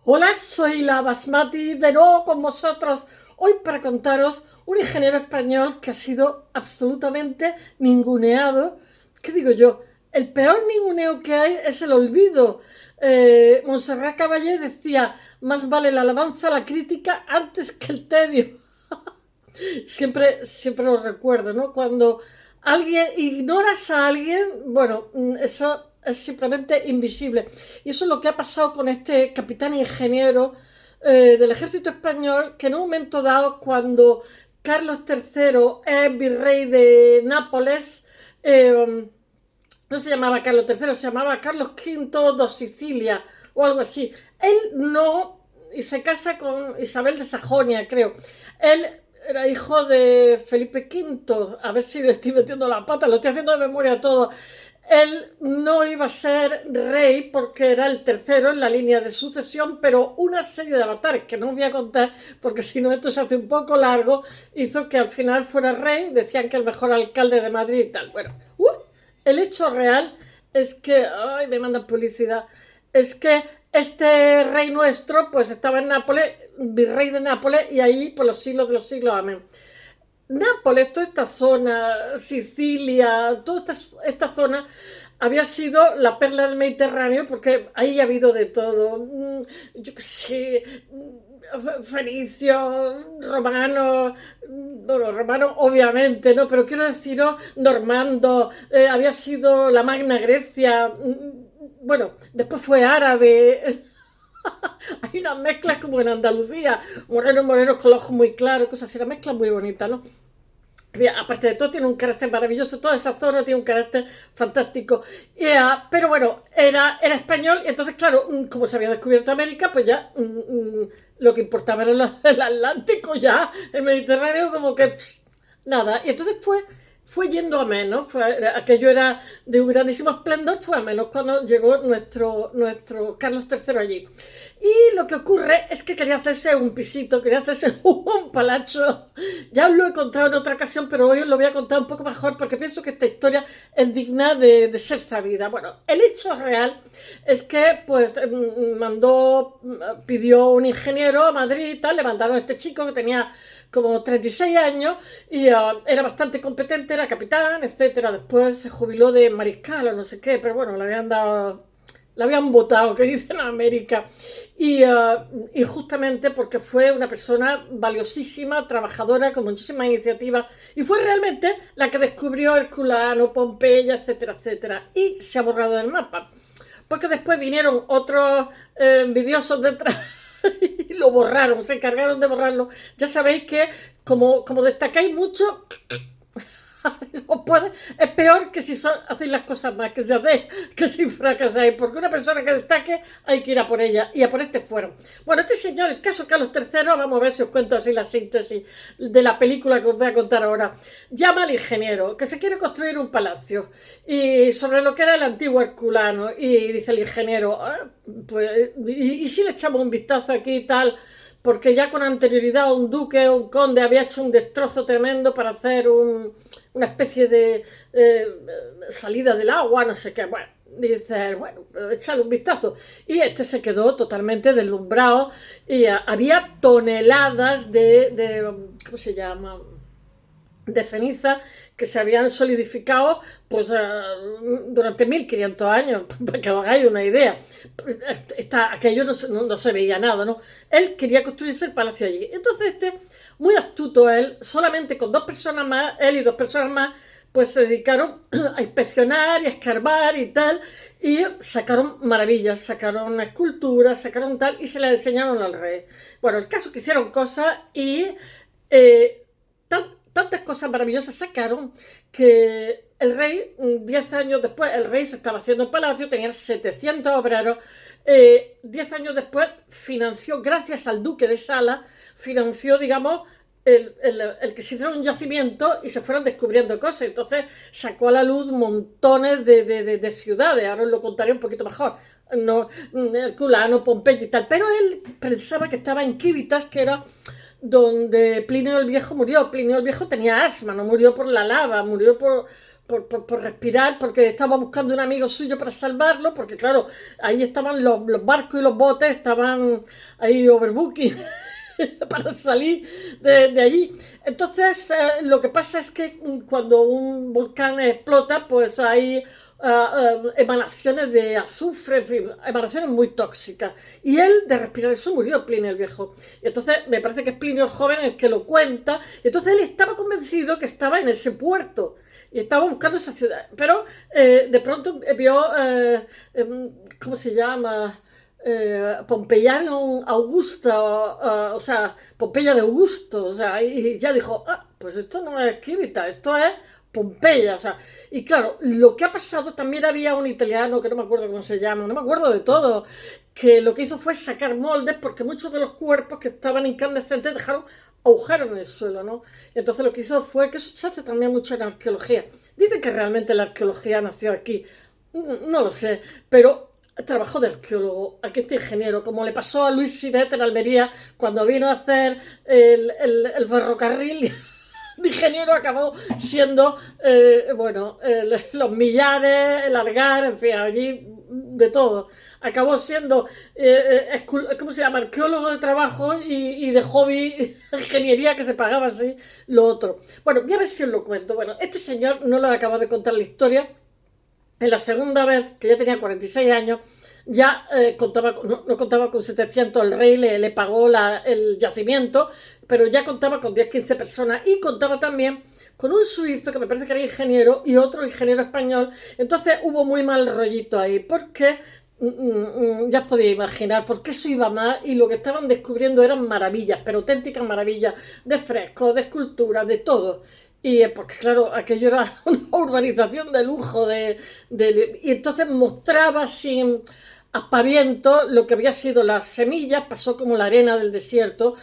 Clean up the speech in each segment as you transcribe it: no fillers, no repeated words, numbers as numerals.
Hola, soy la Basmati de nuevo con vosotros hoy para contaros un ingeniero español que ha sido absolutamente ninguneado. ¿Qué digo yo? El peor ninguneo que hay es el olvido. Montserrat Caballé decía, más vale la alabanza a la crítica antes que el tedio. Siempre lo recuerdo, ¿no? Cuando alguien ignoras a alguien, bueno, eso es simplemente invisible. Y eso es lo que ha pasado con este capitán ingeniero del ejército español, que en un momento dado, cuando Carlos III es virrey de Nápoles, no se llamaba Carlos III, se llamaba Carlos V de Sicilia o algo así. Él no, y se casa con Isabel de Sajonia, creo. Él era hijo de Felipe V, a ver si le estoy metiendo la pata, lo estoy haciendo de memoria todo. Él no iba a ser rey porque era el tercero en la línea de sucesión, pero una serie de avatares que no os voy a contar porque si no esto se hace un poco largo, hizo que al final fuera rey. Decían que el mejor alcalde de Madrid y tal. Bueno, el hecho real es que, ay, me mandan publicidad, es que este rey nuestro pues estaba en Nápoles, virrey de Nápoles, y ahí por los siglos de los siglos, amén. Nápoles, toda esta zona, Sicilia, toda esta zona había sido la perla del Mediterráneo porque ahí ha habido de todo. Yo qué sé, fenicios, romanos, no, los romanos obviamente, ¿no? Pero quiero deciros, normando, había sido la Magna Grecia, bueno, después fue árabe. Hay unas mezclas como en Andalucía, morenos con los ojos muy claros, cosas así, la mezcla muy bonita, ¿no? Aparte de todo, tiene un carácter maravilloso, toda esa zona tiene un carácter fantástico. Pero bueno, era español, y entonces, claro, como se había descubierto América, pues ya lo que importaba era el Atlántico, ya el Mediterráneo, como que nada. Y entonces fue yendo a menos, aquello era de un grandísimo esplendor, fue a menos cuando llegó nuestro Carlos III allí. Y lo que ocurre es que quería hacerse un pisito, quería hacerse un palacio. Ya os lo he contado en otra ocasión, pero hoy os lo voy a contar un poco mejor porque pienso que esta historia es digna de ser sabida. Bueno, el hecho real es que pues pidió un ingeniero a Madrid y tal, le mandaron a este chico que tenía como 36 años y era bastante competente, era capitán, etcétera. Después se jubiló de mariscal o no sé qué, pero bueno, le habían votado, que dicen en América. Y justamente porque fue una persona valiosísima, trabajadora, con muchísimas iniciativas, y fue realmente la que descubrió Herculano, Pompeya, etcétera, etcétera. Y se ha borrado del mapa. Porque después vinieron otros envidiosos detrás y lo borraron, se encargaron de borrarlo. Ya sabéis que como destacáis mucho, es peor que si hacéis las cosas más, que si fracasáis, porque una persona que destaque hay que ir a por ella, y a por este fueron. Bueno, este señor, el caso Carlos III, vamos a ver si os cuento así la síntesis de la película que os voy a contar ahora. Llama al ingeniero que se quiere construir un palacio y sobre lo que era el antiguo Herculano, y dice el ingeniero, pues, ¿y si le echamos un vistazo aquí y tal? Porque ya con anterioridad un duque o un conde había hecho un destrozo tremendo para hacer una especie de salida del agua, no sé qué. Bueno, dice, bueno, échale un vistazo. Y este se quedó totalmente deslumbrado y había toneladas ¿cómo se llama? De ceniza que se habían solidificado pues durante 1500 años, para que os hagáis una idea. Aquello no se veía nada, ¿no? Él quería construirse el palacio allí. Entonces muy astuto él, solamente con dos personas más, él y dos personas más, pues se dedicaron a inspeccionar y a escarbar y tal, y sacaron maravillas, sacaron esculturas, sacaron tal, y se las enseñaron al rey. Bueno, el caso es que hicieron cosas y tantas cosas maravillosas sacaron que el rey, 10 años después, el rey se estaba haciendo el palacio, tenía 700 obreros. 10 años después financió, gracias al duque de Sala, financió, digamos, el que se hiciera un yacimiento y se fueran descubriendo cosas. Entonces sacó a la luz montones de ciudades. Ahora os lo contaré un poquito mejor. No, Herculano, Pompeya y tal. Pero él pensaba que estaba en Civitas, que era donde Plinio el Viejo murió. Plinio el Viejo tenía asma, no murió por la lava, murió por respirar, porque estaba buscando un amigo suyo para salvarlo, porque claro, ahí estaban los barcos y los botes, estaban ahí overbooking para salir de allí. Entonces, lo que pasa es que cuando un volcán explota, pues hay emanaciones de azufre, en fin, emanaciones muy tóxicas. Y él, de respirar eso, murió, Plinio el Viejo. Y entonces, me parece que es Plinio el Joven el que lo cuenta. Y entonces él estaba convencido que estaba en ese puerto. Y estaba buscando esa ciudad. Pero de pronto vio, ¿cómo se llama? Pompeiano Augusta, o sea, Pompeya de Augusto, o sea, y ya dijo, pues esto no es Civita, esto es Pompeya, o sea, y claro, lo que ha pasado, también había un italiano, que no me acuerdo cómo se llama, no me acuerdo de todo, que lo que hizo fue sacar moldes, porque muchos de los cuerpos que estaban incandescentes dejaron agujeros en el suelo, ¿no? Y entonces lo que hizo fue, que eso se hace también mucho en arqueología, dicen que realmente la arqueología nació aquí, no lo sé, pero trabajó de arqueólogo, aquí este ingeniero, como le pasó a Luis Siret en Almería cuando vino a hacer el ferrocarril. De ingeniero acabó siendo, bueno, los millares, el Algar, en fin, allí de todo. Acabó siendo, ¿cómo se llama? Arqueólogo de trabajo y de hobby ingeniería, que se pagaba así lo otro. Bueno, voy a ver si os lo cuento. Bueno, este señor no le acabo de contar la historia. En la segunda vez, que ya tenía 46 años, ya contaba, no contaba con 700, el rey le pagó el yacimiento, pero ya contaba con 10-15 personas y contaba también con un suizo que me parece que era ingeniero y otro ingeniero español. Entonces hubo muy mal rollito ahí, porque ya os podéis imaginar, porque eso iba mal y lo que estaban descubriendo eran maravillas, pero auténticas maravillas, de frescos, de esculturas, de todo. Y porque claro, aquello era una urbanización de lujo, y entonces mostraba sin aspaviento lo que había sido las semillas, pasó como la arena del desierto,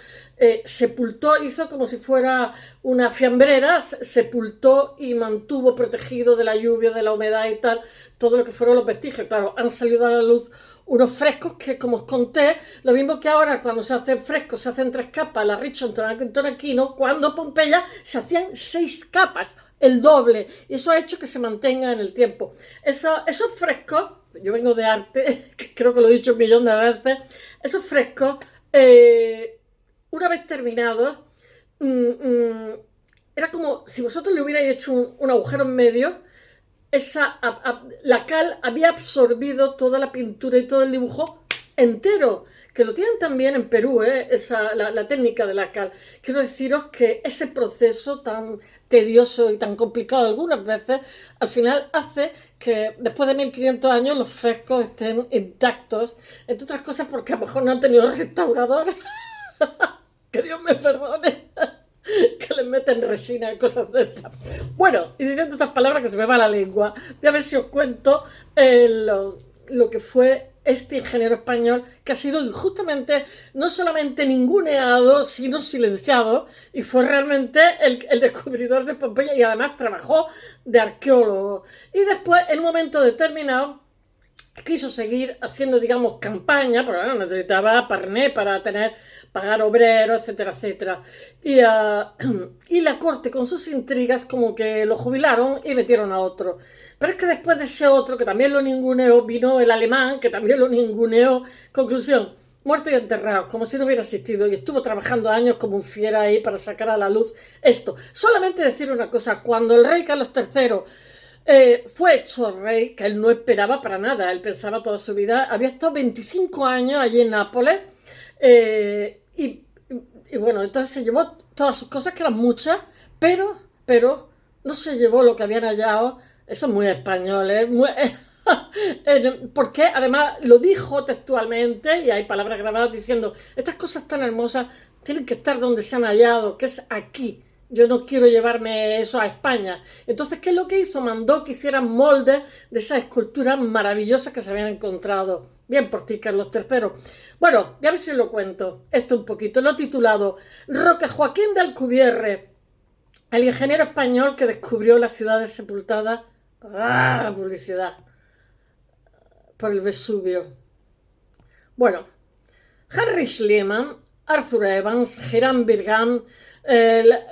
sepultó, hizo como si fuera una fiambrera, sepultó y mantuvo protegido de la lluvia, de la humedad y tal, todo lo que fueron los vestigios. Claro, han salido a la luz unos frescos que, como os conté, lo mismo que ahora cuando se hacen frescos, se hacen 3 capas, la Richardson en Aquino, cuando Pompeya se hacían 6 capas, el doble, y eso ha hecho que se mantenga en el tiempo. Esos frescos, yo vengo de arte, que creo que lo he dicho un millón de veces, esos frescos, una vez terminados, era como si vosotros le hubierais hecho un agujero en medio. La cal había absorbido toda la pintura y todo el dibujo entero, que lo tienen también en Perú, la técnica de la cal. Quiero deciros que ese proceso tan tedioso y tan complicado algunas veces, al final hace que después de 1500 años los frescos estén intactos, entre otras cosas porque a lo mejor no han tenido restauradores. Que Dios me perdone. Que le meten resina y cosas de estas. Bueno, y diciendo estas palabras que se me va la lengua, voy a ver si os cuento lo que fue este ingeniero español, que ha sido injustamente no solamente ninguneado, sino silenciado, y fue realmente el descubridor de Pompeya, y además trabajó de arqueólogo. Y después, en un momento determinado, quiso seguir haciendo, digamos, campaña, porque bueno, necesitaba parné para pagar obreros, etcétera, etcétera. Y la corte, con sus intrigas, como que lo jubilaron y metieron a otro. Pero es que después de ese otro, que también lo ninguneó, vino el alemán, que también lo ninguneó. Conclusión, muerto y enterrado, como si no hubiera existido, y estuvo trabajando años como un fiera ahí para sacar a la luz esto. Solamente decir una cosa, cuando el rey Carlos III fue hecho rey, que él no esperaba para nada, él pensaba toda su vida, había estado 25 años allí en Nápoles, y bueno, entonces se llevó todas sus cosas, que eran muchas, pero no se llevó lo que habían hallado. Eso es muy español, porque además lo dijo textualmente, y hay palabras grabadas diciendo, estas cosas tan hermosas tienen que estar donde se han hallado, que es aquí. Yo no quiero llevarme eso a España. Entonces, ¿qué es lo que hizo? Mandó que hicieran moldes de esas esculturas maravillosas que se habían encontrado. Bien por ti, Carlos III. Bueno, ya a ver si os lo cuento. Esto un poquito. Lo he titulado Roque Joaquín de Alcubierre, el ingeniero español que descubrió las ciudades sepultadas. ¡Ah! Publicidad. Por el Vesubio. Bueno, Heinrich Schliemann Arthur Evans, Hiram Bingham,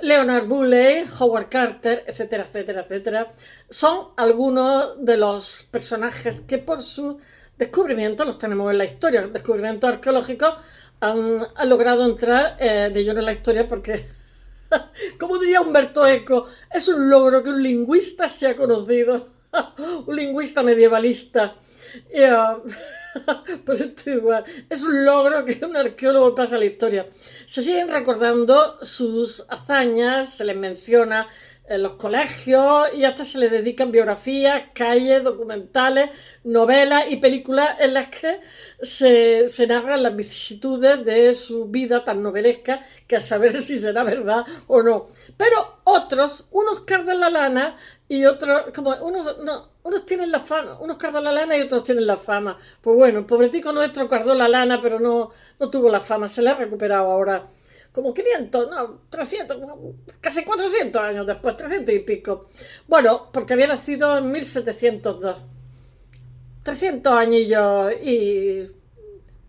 Leonard Bulley, Howard Carter, etcétera, etcétera, etcétera, son algunos de los personajes que por su descubrimiento los tenemos en la historia. Descubrimientos arqueológicos han logrado entrar de lleno en la historia porque, como diría Humberto Eco, es un logro que un lingüista se ha conocido, un lingüista medievalista. Pues esto igual, es un logro que un arqueólogo pasa a la historia. Se siguen recordando sus hazañas, se les menciona en los colegios y hasta se les dedican biografías, calles, documentales, novelas y películas en las que se narran las vicisitudes de su vida tan novelesca que a saber si será verdad o no. Pero otros, unos cardan la lana y otros, como unos tienen la fama, unos cardan la lana y otros tienen la fama. Pues bueno, el pobretico nuestro cardó la lana, pero no tuvo la fama, se le ha recuperado ahora. Como 500, no, 300, casi 400 años después, 300 y pico. Bueno, porque había nacido en 1702. 300 añillos y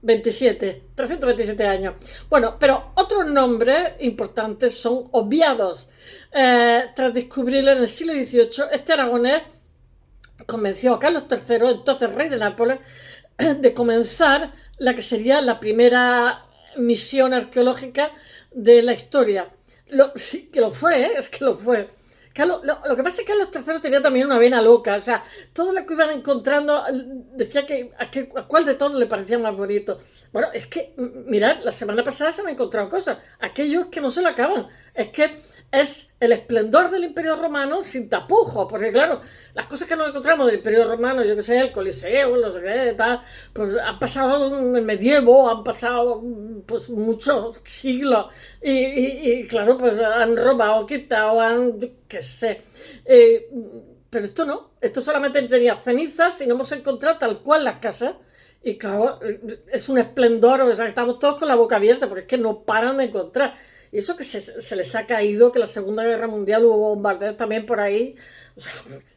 327 años. Bueno, pero otros nombres importantes son obviados. Tras descubrirlo en el siglo XVIII, este aragonés convenció a Carlos III, entonces rey de Nápoles, de comenzar la que sería la primera misión arqueológica de la historia. Sí, que lo fue, es que lo fue. Lo que pasa es que Carlos III tenía también una vena loca, o sea, todo lo que iban encontrando decía que a cuál de todos le parecía más bonito. Bueno, es que, mirad, la semana pasada se me han encontrado cosas, aquellos que no se lo acaban, es que es el esplendor del Imperio Romano sin tapujos, porque claro, las cosas que nos encontramos del Imperio Romano, yo que sé, el Coliseo, no sé qué, tal, pues han pasado en el medievo, han pasado pues muchos siglos, y claro, pues han robado, quitado, qué sé, pero esto no, esto solamente tenía cenizas y no hemos encontrado tal cual las casas. Y claro, es un esplendor, o sea, estamos todos con la boca abierta, porque es que no paran de encontrar. Y eso que se les ha caído, que la Segunda Guerra Mundial hubo bombardeos también por ahí. O sea,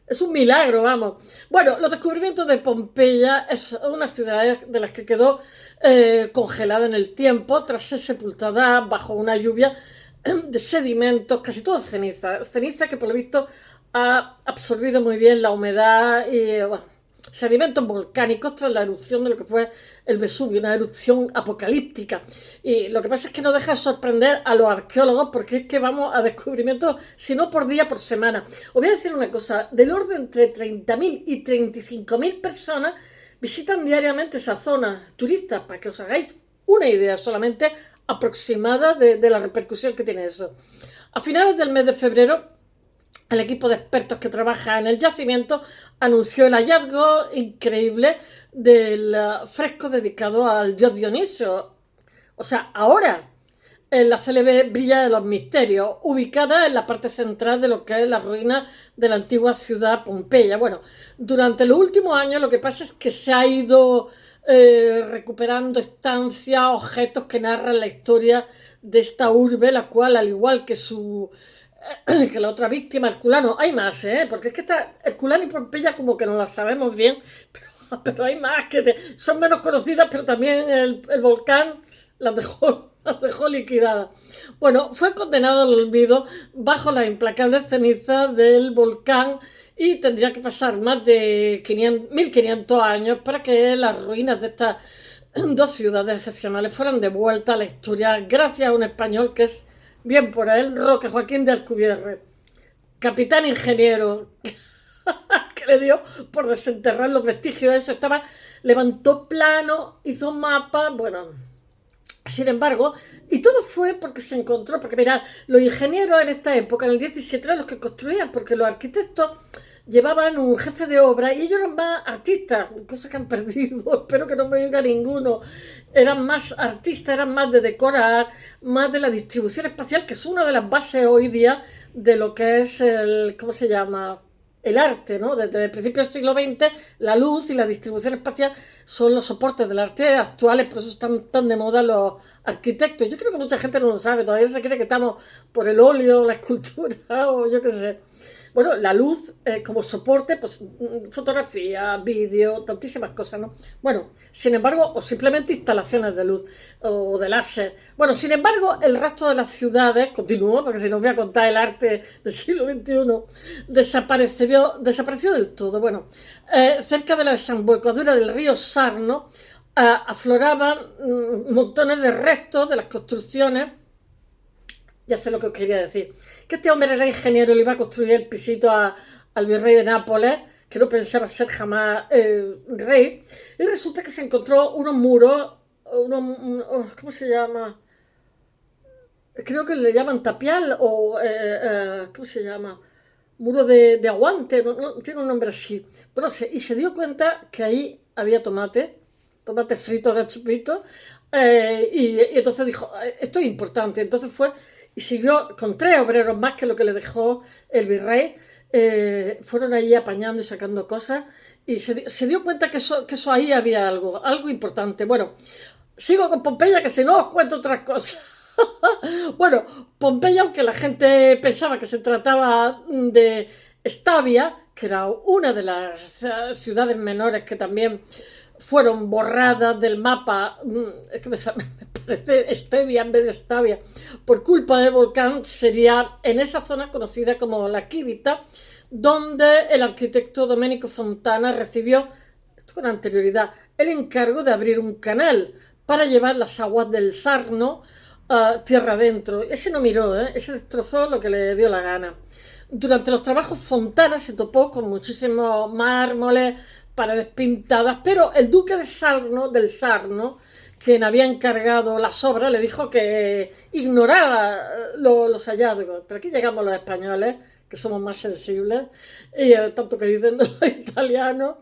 es un milagro, vamos. Bueno, los descubrimientos de Pompeya es una ciudad de las que quedó congelada en el tiempo, tras ser sepultada bajo una lluvia de sedimentos, casi todo ceniza. Ceniza que por lo visto ha absorbido muy bien la humedad y, bueno, sedimentos volcánicos tras la erupción de lo que fue el Vesubio, una erupción apocalíptica. Y lo que pasa es que no deja de sorprender a los arqueólogos porque es que vamos a descubrimientos, si no por día, por semana. Os voy a decir una cosa, del orden entre 30.000 y 35.000 personas visitan diariamente esa zona, turistas, para que os hagáis una idea solamente aproximada de la repercusión que tiene eso. A finales del mes de febrero, el equipo de expertos que trabaja en el yacimiento anunció el hallazgo increíble del fresco dedicado al dios Dionisio. O sea, ahora en la célebre Villa de los Misterios, ubicada en la parte central de lo que es la ruina de la antigua ciudad Pompeya. Bueno, durante los últimos años lo que pasa es que se ha ido recuperando estancias, objetos que narran la historia de esta urbe, la cual, al igual que que la otra víctima, Herculano, hay más, porque es que Herculano y Pompeya como que no las sabemos bien, pero hay más son menos conocidas, pero también el volcán las dejó liquidadas. Bueno, fue condenado al olvido bajo las implacables cenizas del volcán y tendría que pasar más de 1500 años para que las ruinas de estas dos ciudades excepcionales fueran devueltas a la historia gracias a un español que es, bien por él, Roque Joaquín de Alcubierre, capitán ingeniero, que le dio por desenterrar los vestigios. Eso levantó plano, hizo mapas, bueno. Sin embargo, y todo fue porque se encontró, porque mirad, los ingenieros en esta época, en el 17, eran los que construían, porque los arquitectos llevaban un jefe de obra y ellos eran más artistas, cosa que han perdido, espero que no me diga ninguno. Eran más artistas, eran más de decorar, más de la distribución espacial, que es una de las bases hoy día de lo que es ¿cómo se llama? El arte, ¿no? Desde el principio del siglo XX, la luz y la distribución espacial son los soportes del arte actuales, por eso están tan de moda los arquitectos. Yo creo que mucha gente no lo sabe, todavía se cree que estamos por el óleo, la escultura o yo qué sé. Bueno, la luz como soporte, pues fotografía, vídeo, tantísimas cosas, ¿no? Bueno, sin embargo, o simplemente instalaciones de luz o de láser. Bueno, sin embargo, el resto de las ciudades, continúo, porque si no os voy a contar el arte del siglo XXI, desapareció del todo. Bueno, cerca de la desembocadura del río Sarno, afloraban montones de restos de las construcciones. Ya sé lo que os quería decir. Que este hombre era ingeniero y le iba a construir el pisito al virrey de Nápoles, que no pensaba ser jamás rey. Y resulta que se encontró unos muros, ¿cómo se llama? Creo que le llaman tapial o, ¿cómo se llama? Muro de aguante, no, tiene un nombre así. Bueno, y se dio cuenta que ahí había tomate frito de chupito, y entonces dijo, esto es importante. Entonces fue y siguió con 3 obreros más que lo que le dejó el virrey. Fueron allí apañando y sacando cosas y se dio cuenta que eso ahí había algo importante. Bueno, sigo con Pompeya, que si no os cuento otras cosas. Bueno, Pompeya, aunque la gente pensaba que se trataba de Estavia, que era una de las ciudades menores que también fueron borradas del mapa, es que me parece Stevia en vez de Estavia, por culpa del volcán, sería en esa zona conocida como la Quivita, donde el arquitecto Domenico Fontana recibió, esto con anterioridad, el encargo de abrir un canal para llevar las aguas del Sarno tierra adentro. Ese no miró, ese destrozó lo que le dio la gana. Durante los trabajos Fontana se topó con muchísimos mármoles, paredes pintadas, pero el duque del Sarno, quien había encargado las obras, le dijo que ignoraba los hallazgos. Pero aquí llegamos los españoles, que somos más sensibles, y tanto que dicen los italianos.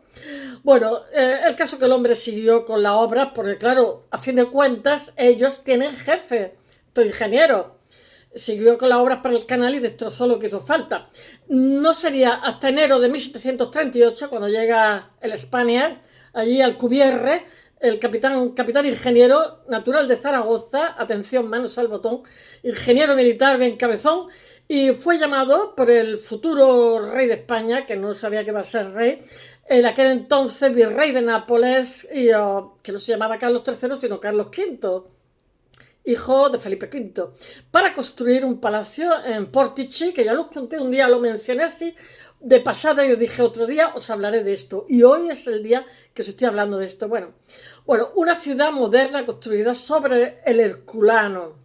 Bueno, el caso que el hombre siguió con la obra, porque claro, a fin de cuentas, ellos tienen jefe, estos ingenieros. Siguió con las obras para el canal y destrozó lo que hizo falta. No sería hasta enero de 1738 cuando llega el Spaniard allí al Cubierre, el capitán ingeniero natural de Zaragoza, atención, manos al botón, ingeniero militar bien cabezón, y fue llamado por el futuro rey de España, que no sabía que iba a ser rey, en aquel entonces virrey de Nápoles, y, que no se llamaba Carlos III, sino Carlos V, hijo de Felipe V, para construir un palacio en Portici, que ya lo conté un día, lo mencioné así, de pasada, y os dije otro día, os hablaré de esto. Y hoy es el día que os estoy hablando de esto. Bueno, una ciudad moderna construida sobre el Herculano,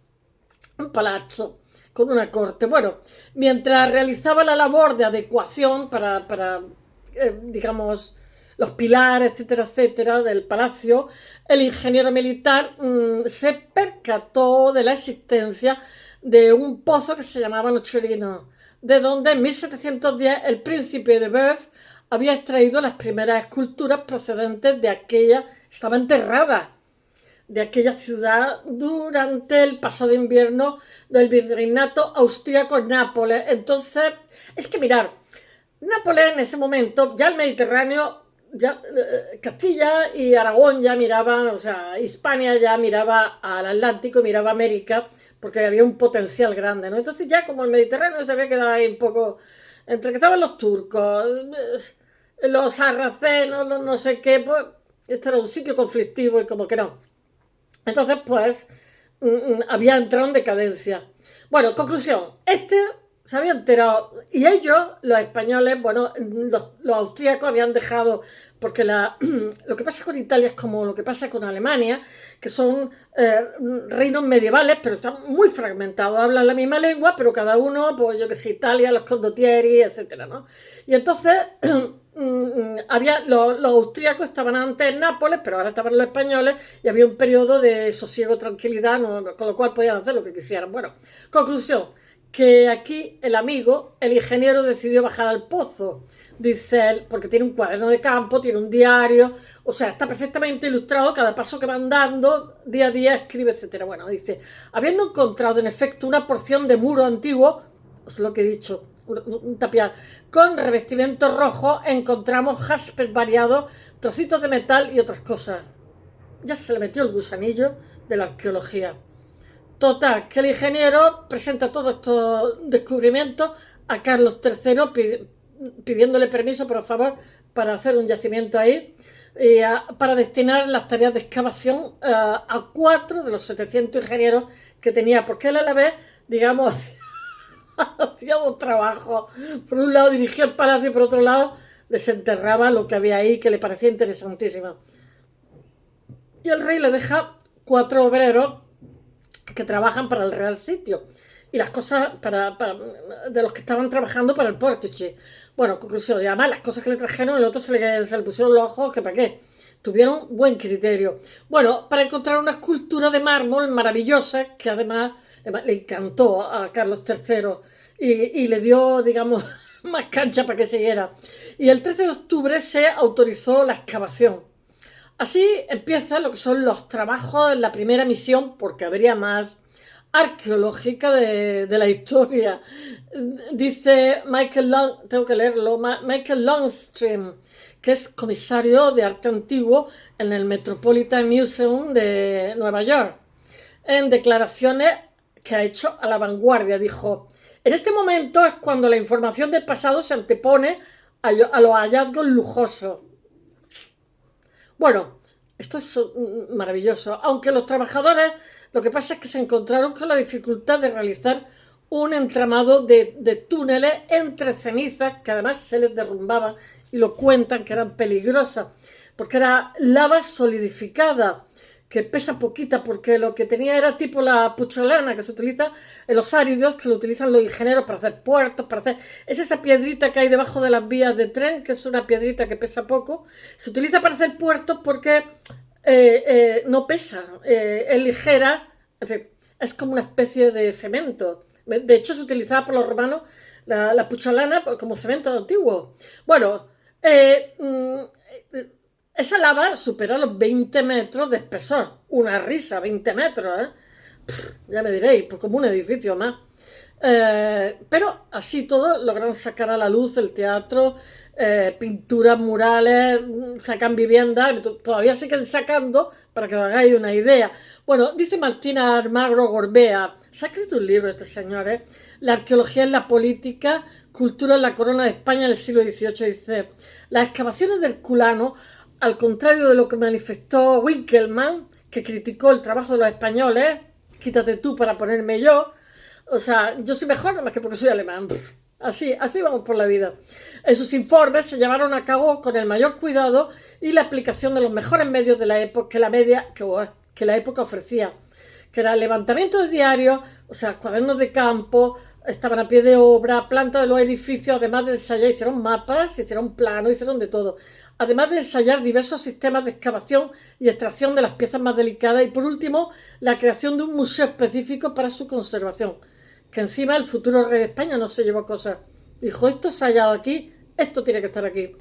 un palazzo con una corte. Bueno, mientras realizaba la labor de adecuación para digamos, los pilares, etcétera, del palacio, el ingeniero militar se percató de la existencia de un pozo que se llamaba Nocherino, de donde en 1710 el príncipe de Boeuf había extraído las primeras esculturas procedentes de aquella, estaba enterrada, de aquella ciudad durante el pasado invierno del virreinato austríaco en Nápoles. Entonces, es que mirar, Nápoles en ese momento, ya el Mediterráneo, ya Castilla y Aragón ya miraban, o sea, Hispania ya miraba al Atlántico y miraba a América, porque había un potencial grande, ¿no? Entonces ya como el Mediterráneo se había quedado ahí un poco, entre que estaban los turcos, los sarracenos, los no sé qué, pues este era un sitio conflictivo y como que no. Entonces, pues, había entrado en decadencia. Bueno, conclusión, se había enterado, y ellos, los españoles, bueno, los austríacos habían dejado, porque lo que pasa con Italia es como lo que pasa con Alemania, que son reinos medievales, pero están muy fragmentados, hablan la misma lengua, pero cada uno, pues yo que sé, Italia, los condottieri, etcétera, ¿no? Y entonces los austríacos estaban antes en Nápoles, pero ahora estaban los españoles, y había un periodo de sosiego, tranquilidad, ¿no? Con lo cual podían hacer lo que quisieran. Bueno, conclusión, que aquí el amigo, el ingeniero, decidió bajar al pozo, dice él, porque tiene un cuaderno de campo, tiene un diario, o sea, está perfectamente ilustrado, cada paso que van dando, día a día escribe, etcétera. Bueno, dice, habiendo encontrado en efecto una porción de muro antiguo, es lo que he dicho, un tapial, con revestimiento rojo, encontramos jaspes variados, trocitos de metal y otras cosas. Ya se le metió el gusanillo de la arqueología. Total, que el ingeniero presenta todos estos descubrimientos a Carlos III pidiéndole permiso, por favor, para hacer un yacimiento ahí, para destinar las tareas de excavación a 4 de los 700 ingenieros que tenía, porque él a la vez, digamos, hacía dos trabajos. Por un lado dirigía el palacio y por otro lado desenterraba lo que había ahí, que le parecía interesantísimo. Y el rey le deja 4 obreros que trabajan para el Real Sitio y las cosas de los que estaban trabajando para el Pórtice. Bueno, conclusión, y además las cosas que le trajeron, el otro se le pusieron los ojos, que para qué. Tuvieron buen criterio. Bueno, para encontrar una escultura de mármol maravillosa, que además le encantó a Carlos III y le dio, digamos, más cancha para que siguiera. Y el 13 de octubre se autorizó la excavación. Así empiezan lo que son los trabajos en la primera misión, porque habría más, arqueológica de la historia. Dice tengo que leerlo, Michael Longstream, que es comisario de arte antiguo en el Metropolitan Museum de Nueva York. En declaraciones que ha hecho a La Vanguardia, dijo: en este momento es cuando la información del pasado se antepone a los hallazgos lujosos. Bueno, esto es maravilloso, aunque los trabajadores lo que pasa es que se encontraron con la dificultad de realizar un entramado de túneles entre cenizas que además se les derrumbaban, y lo cuentan que eran peligrosas porque era lava solidificada que pesa poquita, porque lo que tenía era tipo la pucholana que se utiliza en los áridos, que lo utilizan los ingenieros para hacer puertos, es esa piedrita que hay debajo de las vías de tren, que es una piedrita que pesa poco, se utiliza para hacer puertos porque no pesa, es ligera, en fin, es como una especie de cemento. De hecho, se utilizaba por los romanos la pucholana como cemento antiguo. Bueno, esa lava supera los 20 metros de espesor. Una risa, 20 metros, ¿eh? Ya me diréis, pues como un edificio más. Pero así todo logran sacar a la luz el teatro, pinturas, murales, sacan viviendas, todavía siguen sacando, para que os hagáis una idea. Bueno, dice Martina Almagro Gorbea, se ha escrito un libro este señor, La arqueología en la política, cultura en la corona de España en el siglo XVIII, dice: las excavaciones del Herculano, al contrario de lo que manifestó Winkelmann, que criticó el trabajo de los españoles, quítate tú para ponerme yo, o sea, yo soy mejor nada más que porque soy alemán. Así vamos por la vida. En sus informes se llevaron a cabo con el mayor cuidado y la aplicación de los mejores medios de la época que la época ofrecía, que era levantamientos diarios, o sea, cuadernos de campo, estaban a pie de obra, planta de los edificios, además de ensayar, hicieron mapas, hicieron planos, hicieron de todo. Además de ensayar diversos sistemas de excavación y extracción de las piezas más delicadas, y por último, la creación de un museo específico para su conservación, que encima el futuro rey de España no se llevó cosas. Dijo: esto se ha hallado aquí, esto tiene que estar aquí.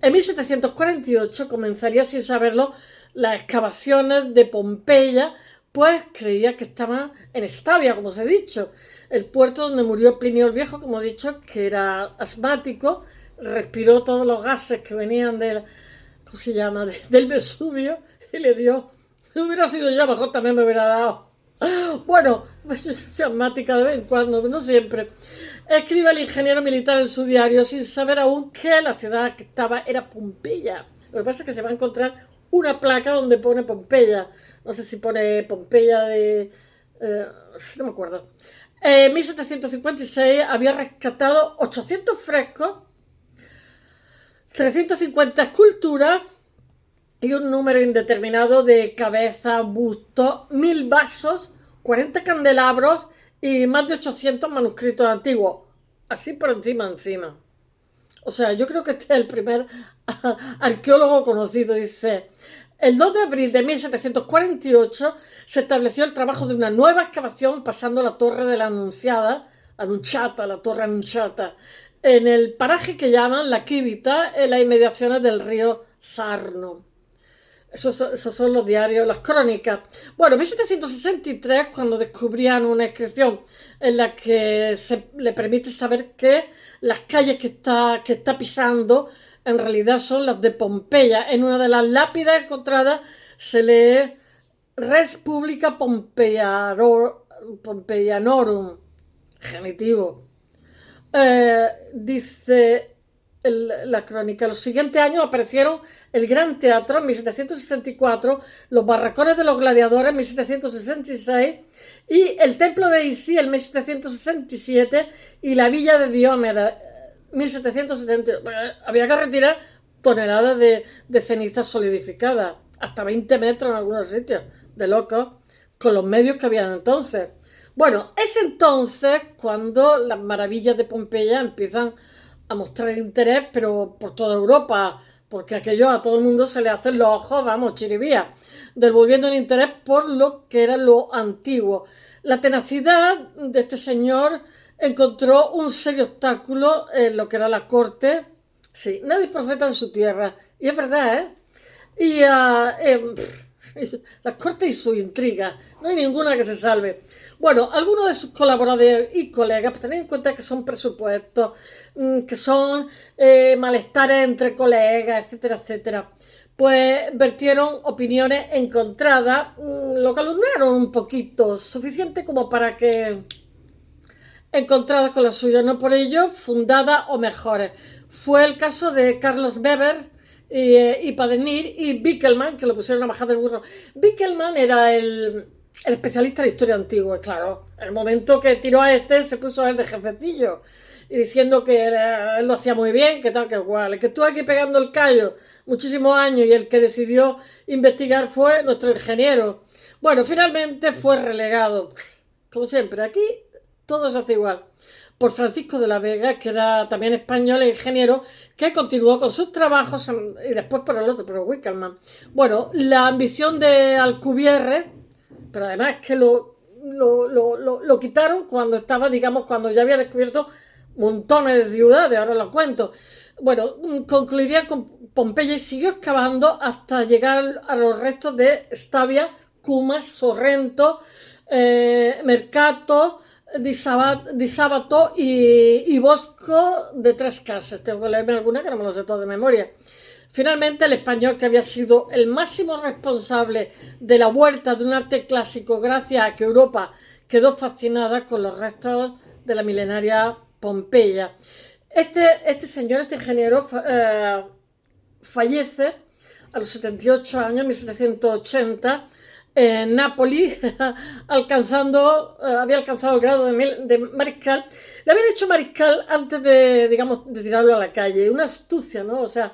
En 1748 comenzaría, sin saberlo, las excavaciones de Pompeya, pues creía que estaban en Estavia, como os he dicho, el puerto donde murió Plinio el Viejo, como he dicho, que era asmático, respiró todos los gases que venían del Vesubio, y le dio. Si hubiera sido yo, mejor también me hubiera dado. Bueno, pues yo soy asmática de vez en cuando, no siempre. Escribe el ingeniero militar en su diario, sin saber aún que la ciudad que estaba era Pompeya. Lo que pasa es que se va a encontrar una placa donde pone Pompeya. No sé si pone Pompeya no me acuerdo. En 1756 había rescatado 800 frescos, 350 esculturas y un número indeterminado de cabezas, bustos, 1000 vasos, 40 candelabros y más de 800 manuscritos antiguos. Así por encima. O sea, yo creo que este es el primer arqueólogo conocido. Dice: el 2 de abril de 1748 se estableció el trabajo de una nueva excavación pasando la Torre de la la Torre Annunciata, en el paraje que llaman La Quivita, en las inmediaciones del río Sarno. Esos son los diarios, las crónicas. Bueno, en 1763, cuando descubrían una inscripción en la que se le permite saber que las calles que está pisando en realidad son las de Pompeya. En una de las lápidas encontradas se lee Res Publica Pompeianorum, genitivo. Dice la crónica, los siguientes años aparecieron el Gran Teatro en 1764, los barracones de los gladiadores en 1766 y el Templo de Isi en 1767 y la Villa de Diomedes 1770. Había que retirar toneladas de cenizas solidificadas, hasta 20 metros en algunos sitios, de locos, con los medios que habían entonces. Bueno, es entonces cuando las maravillas de Pompeya empiezan a mostrar interés, pero por toda Europa, porque aquello a todo el mundo se le hacen los ojos, vamos, chiribía, devolviendo el interés por lo que era lo antiguo. La tenacidad de este señor encontró un serio obstáculo en lo que era la corte. Sí, nadie es profeta en su tierra, y es verdad, ¿eh? Y las cortes y su intriga, no hay ninguna que se salve. Bueno, algunos de sus colaboradores y colegas, pues tened en cuenta que son presupuestos, que son malestares entre colegas, etcétera, etcétera, pues vertieron opiniones encontradas, lo calumniaron un poquito, suficiente como para que encontradas con las suyas, no por ello fundadas o mejores. Fue el caso de Carlos Weber y Padenir y Bickelman, que lo pusieron a bajar del burro. Bickelman era el especialista de historia antigua, claro. En el momento que tiró a este, se puso a él de jefecillo y diciendo que él lo hacía muy bien, que tal, que igual. El que estuvo aquí pegando el callo muchísimos años y el que decidió investigar fue nuestro ingeniero. Bueno, finalmente fue relegado. Como siempre, aquí todo se hace igual. Por Francisco de la Vega, que era también español e ingeniero, que continuó con sus trabajos y después por el otro, por Wickelman. Bueno, la ambición de Alcubierre, pero además que lo quitaron cuando estaba, digamos, cuando ya había descubierto montones de ciudades, ahora lo cuento. Bueno, concluiría con Pompeya y siguió excavando hasta llegar a los restos de Stavia, Cumas, Sorrento, Mercato, Di Sabato y Bosco de Tres Casas. Tengo que leerme alguna que no me lo sé todo de memoria. Finalmente, el español, que había sido el máximo responsable de la vuelta de un arte clásico gracias a que Europa quedó fascinada con los restos de la milenaria Pompeya. Este señor, este ingeniero, fallece a los 78 años, en 1780, en Nápoles, había alcanzado el grado de mariscal. Le habían hecho mariscal antes de, digamos, de tirarlo a la calle. Una astucia, ¿no? O sea,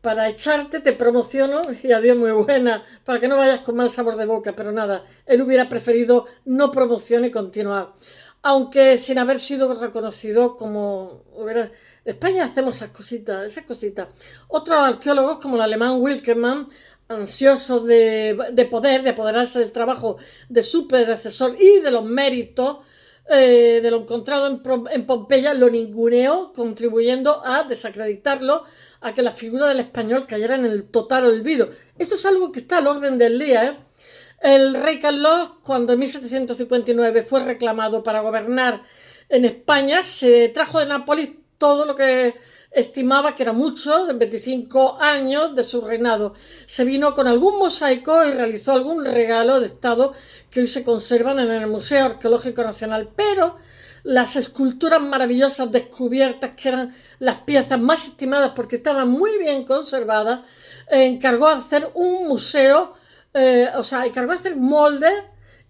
para echarte te promociono y adiós, muy buena, para que no vayas con mal sabor de boca, pero nada, él hubiera preferido no promoción y continuar. Aunque sin haber sido reconocido como... En España hacemos esas cositas. Otros arqueólogos como el alemán Wilkelmann, ansioso de poder, de apoderarse del trabajo de su predecesor y de los méritos de lo encontrado en Pompeya, lo ninguneó, contribuyendo a desacreditarlo, a que la figura del español cayera en el total olvido. Esto es algo que está al orden del día, ¿eh? El rey Carlos, cuando en 1759 fue reclamado para gobernar en España, se trajo de Nápoles todo lo que estimaba que era mucho, en 25 años de su reinado. Se vino con algún mosaico y realizó algún regalo de estado que hoy se conservan en el Museo Arqueológico Nacional, pero las esculturas maravillosas descubiertas, que eran las piezas más estimadas porque estaban muy bien conservadas, encargó de hacer un museo, encargó de hacer moldes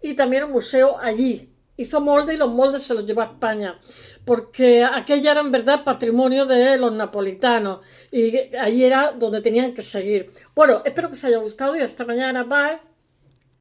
y también un museo allí. Hizo moldes y los moldes se los llevó a España, porque aquella era en verdad patrimonio de los napolitanos y allí era donde tenían que seguir. Bueno, espero que os haya gustado y hasta mañana. Bye.